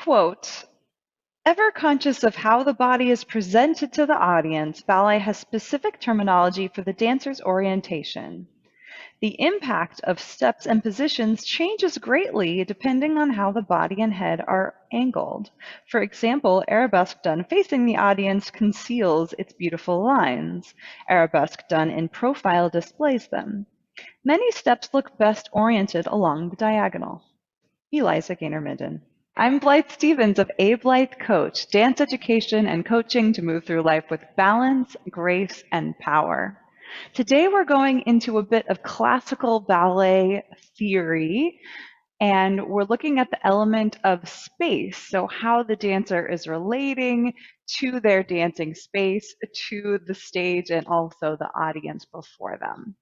Quote, ever conscious of how the body is presented to the audience, ballet has specific terminology for the dancer's orientation. The impact of steps and positions changes greatly depending on how the body and head are angled. For example, arabesque done facing the audience conceals its beautiful lines. Arabesque done in profile displays them. Many steps look best oriented along the diagonal. Eliza Gaynor-Minden. I'm Blythe Stephens of Blythe Coach, dance education and coaching to move through life with balance, grace, and power. Today we're going into a bit of classical ballet theory, and we're looking at the element of space, so how the dancer is relating to their dancing space, to the stage, and also the audience before them.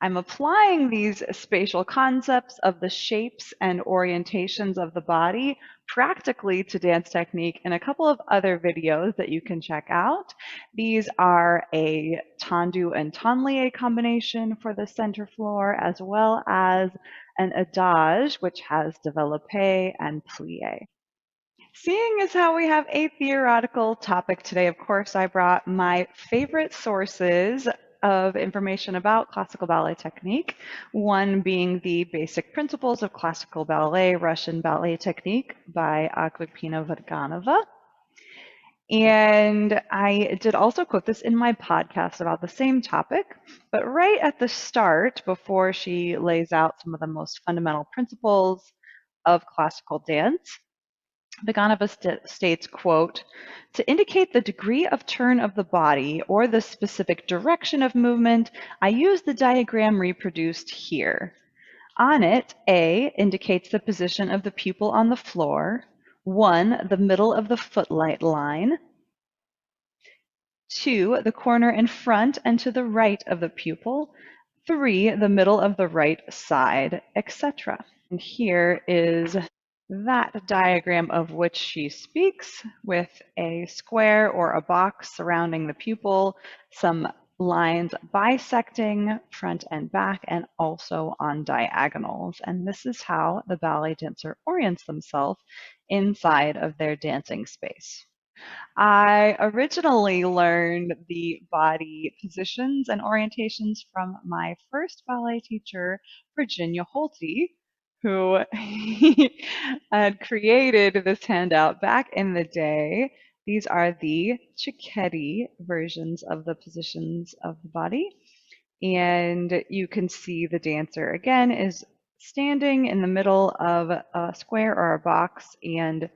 I'm applying these spatial concepts of the shapes and orientations of the body practically to dance technique in a couple of other videos that you can check out. These are a tendu and tendu combination for the center floor, as well as an adage, which has développé and plié. Seeing as how we have a theoretical topic today, of course, I brought my favorite sources of information about classical ballet technique, one being the Basic Principles of Classical Ballet, Russian Ballet Technique by Agrippina Varganova. And I did also quote this in my podcast about the same topic, but right at the start, before she lays out some of the most fundamental principles of classical dance, Vaganova states, quote, to indicate the degree of turn of the body or the specific direction of movement, I use the diagram reproduced here. On it, A indicates the position of the pupil on the floor, 1, the middle of the footlight line, 2, the corner in front and to the right of the pupil, 3, the middle of the right side, etc. And here is that diagram of which she speaks, with a square or a box surrounding the pupil, some lines bisecting front and back, and also on diagonals. And this is how the ballet dancer orients themselves inside of their dancing space. I originally learned the body positions and orientations from my first ballet teacher, Virginia Holty, who had created this handout back in the day. These are the Cicchetti versions of the positions of the body. And you can see the dancer again is standing in the middle of a square or a box and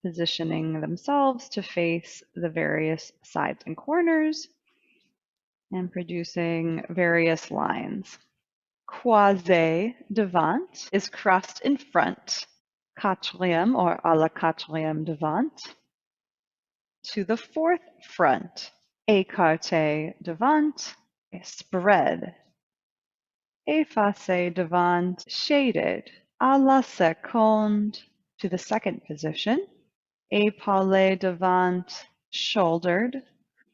positioning themselves to face the various sides and corners and producing various lines. Croisé devant is crossed in front, quatrième or à la quatrième devant, to the fourth front, écarté devant, spread, effacé devant, shaded, à la seconde, to the second position, Epaulé devant, shouldered,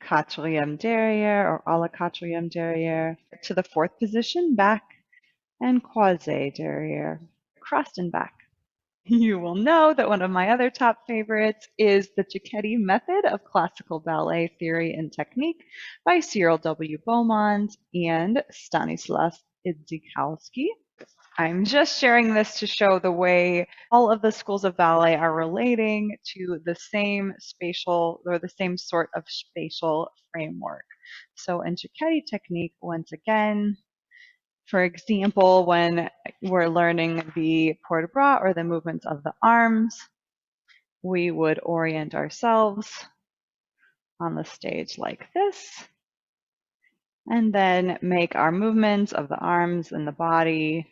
quatrième derrière or à la quatrième derrière, to the fourth position, back, and croisé derrière, crossed and back. You will know that one of my other top favorites is the Cicchetti method of classical ballet theory and technique by Cyril W. Beaumont and Stanislas Idzikowski. I'm just sharing this to show the way all of the schools of ballet are relating to the same spatial or the same sort of spatial framework. So in Cicchetti technique, once again, for example, when we're learning the port de bras or the movements of the arms, we would orient ourselves on the stage like this, and then make our movements of the arms and the body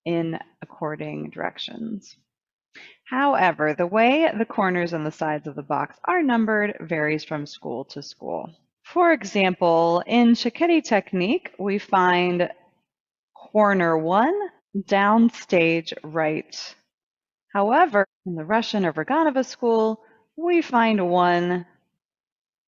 in according directions. However, the way the corners and the sides of the box are numbered varies from school to school. For example, in Cicchetti technique, we find corner 1, downstage right. However, in the Russian or Vaganova school, we find 1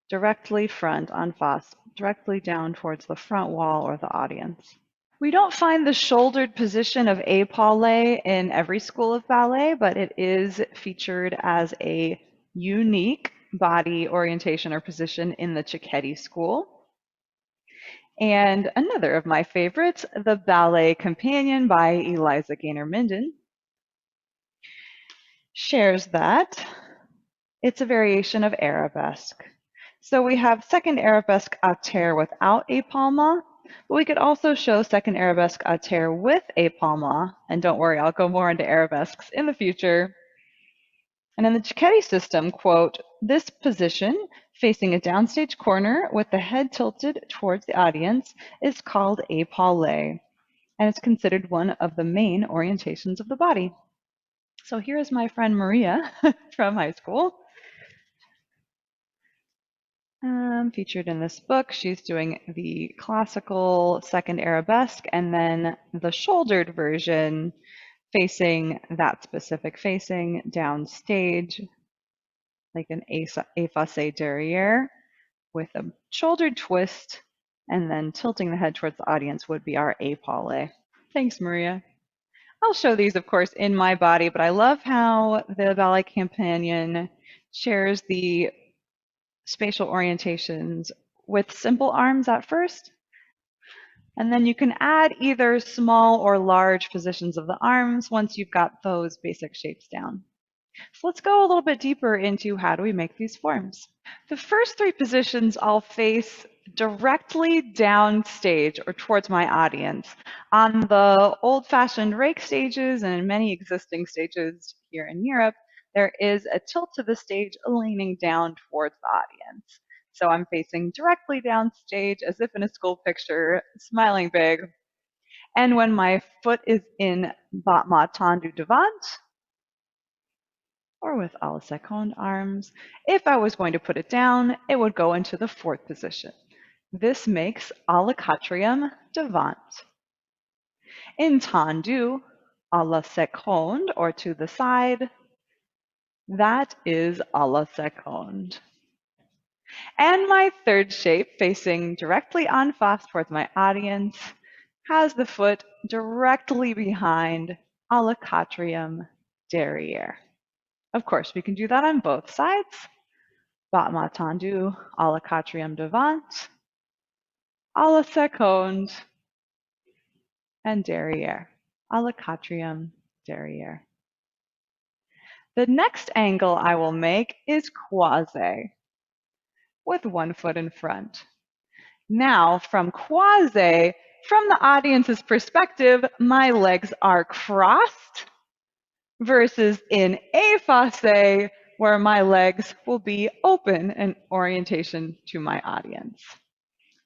directly front en face, directly down towards the front wall or the audience. We don't find the shouldered position of Epaulé in every school of ballet, but it is featured as a unique body orientation or position in the Cecchetti school. And another of my favorites, the Ballet Companion by Eliza Gaynor-Minden, shares that it's a variation of arabesque. So we have second arabesque à terre without épaulement, but we could also show second arabesque à terre with épaulement. And don't worry, I'll go more into arabesques in the future. And in the Cecchetti system, quote, this position, facing a downstage corner with the head tilted towards the audience, is called épaulé, and it's considered one of the main orientations of the body. So here is my friend Maria from high school. Featured in this book, she's doing the classical second arabesque and then the shouldered version facing that specific facing downstage, like an effacé derrière with a shouldered twist, and then tilting the head towards the audience would be our épaulé. Thanks, Maria. I'll show these, of course, in my body, but I love how the Ballet Companion shares the spatial orientations with simple arms at first. And then you can add either small or large positions of the arms once you've got those basic shapes down. So let's go a little bit deeper into how do we make these forms. The first three positions I'll face directly downstage or towards my audience. On the old-fashioned rake stages and in many existing stages here in Europe, there is a tilt to the stage leaning down towards the audience. So I'm facing directly downstage as if in a school picture, smiling big. And when my foot is in battement tendu devant, or with à la seconde arms, if I was going to put it down, it would go into the fourth position. This makes à la quatrième devant. In tendu, à la seconde, or to the side, that is à la seconde. And my third shape, facing directly en face towards my audience, has the foot directly behind à la quatrième derrière. Of course, we can do that on both sides. Battement tendu, à la quatrième devant, à la seconde, and derrière, à la quatrième derrière. The next angle I will make is croisé, with one foot in front. Now, from croisé, from the audience's perspective, my legs are crossed, versus in effacé, where my legs will be open in orientation to my audience.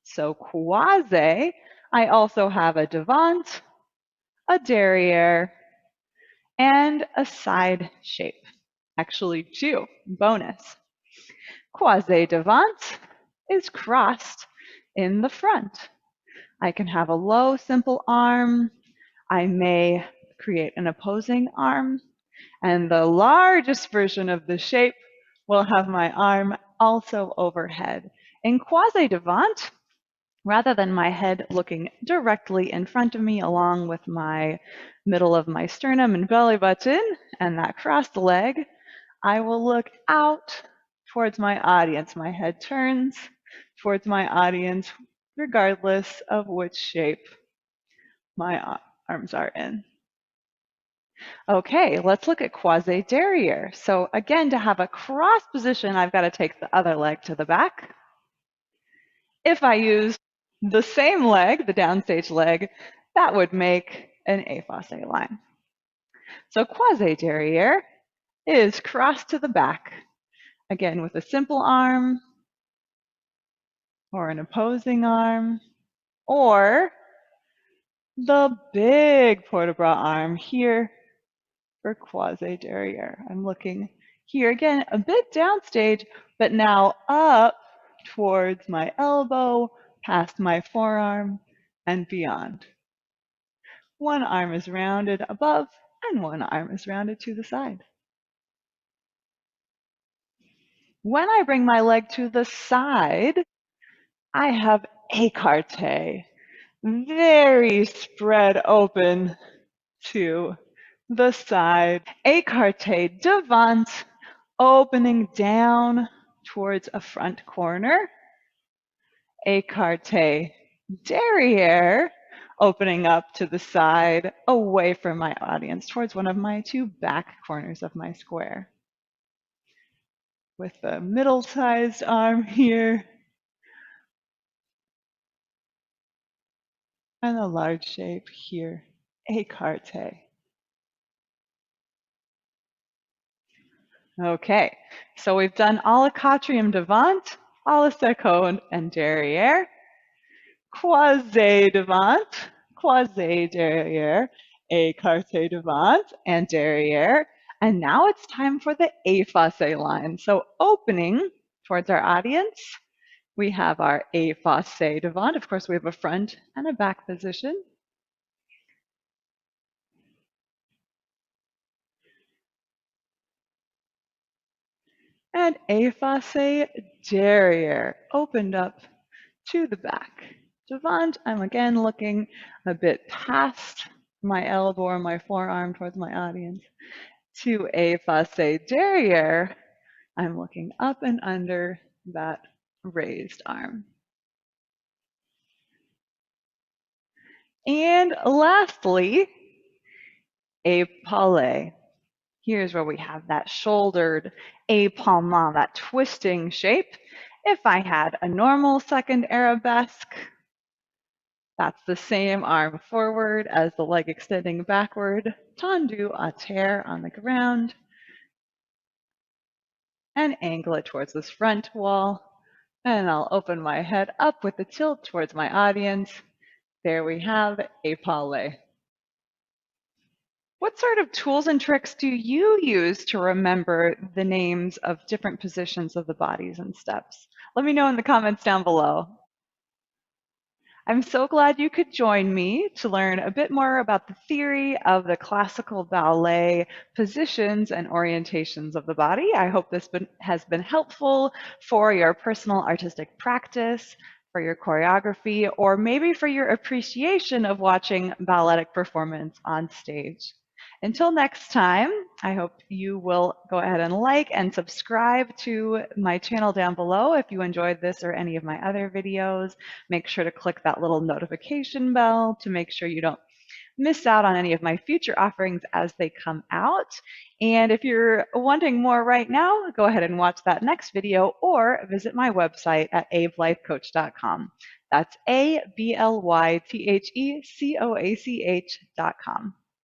So croisé, I also have a devant, a derrière, and a side shape. Actually, two, bonus. Croisé devant is crossed in the front. I can have a low, simple arm. I may create an opposing arm. And the largest version of the shape will have my arm also overhead. In croisé devant, rather than my head looking directly in front of me along with my middle of my sternum and belly button and that crossed leg, I will look out towards my audience. My head turns towards my audience regardless of which shape my arms are in. Okay, let's look at croisé derrière. So again, to have a cross position, I've got to take the other leg to the back. If I use the same leg, the downstage leg, that would make an effacé line. So croisé derrière is cross to the back, again with a simple arm or an opposing arm, or the big port-de-bras arm here for croisé derrière. I'm looking here again, a bit downstage, but now up towards my elbow, past my forearm, and beyond. One arm is rounded above, and one arm is rounded to the side. When I bring my leg to the side, I have écarté. very spread open to the side. Écarté, devant, opening down towards a front corner. Écarté, derrière, opening up to the side, away from my audience, towards one of my two back corners of my square. With the middle-sized arm here, and a large shape here, écarté. Okay, so we've done all le quatrième devant, all le seconde and derrière, croisé devant, croisé derrière, écarté devant and derrière. And now it's time for the effacé line. So opening towards our audience, we have our effacé devant. Of course, we have a front and a back position. And effacé derrière, opened up to the back. Devant, I'm again looking a bit past my elbow or my forearm towards my audience. To effacé derrière, I'm looking up and under that raised arm. And lastly, Epaulé. Here's where we have that shouldered épaulement, that twisting shape. If I had a normal second arabesque, that's the same arm forward as the leg extending backward, tendu à terre on the ground, and angle it towards this front wall. And I'll open my head up with the tilt towards my audience. There we have Epaulé. What sort of tools and tricks do you use to remember the names of different positions of the bodies and steps? Let me know in the comments down below. I'm so glad you could join me to learn a bit more about the theory of the classical ballet positions and orientations of the body. I hope this has been helpful for your personal artistic practice, for your choreography, or maybe for your appreciation of watching balletic performance on stage. Until next time, I hope you will go ahead and like and subscribe to my channel down below if you enjoyed this or any of my other videos. Make sure to click that little notification bell to make sure you don't miss out on any of my future offerings as they come out. And if you're wanting more right now, go ahead and watch that next video or visit my website at ablythecoach.com. That's ablythecoach.com.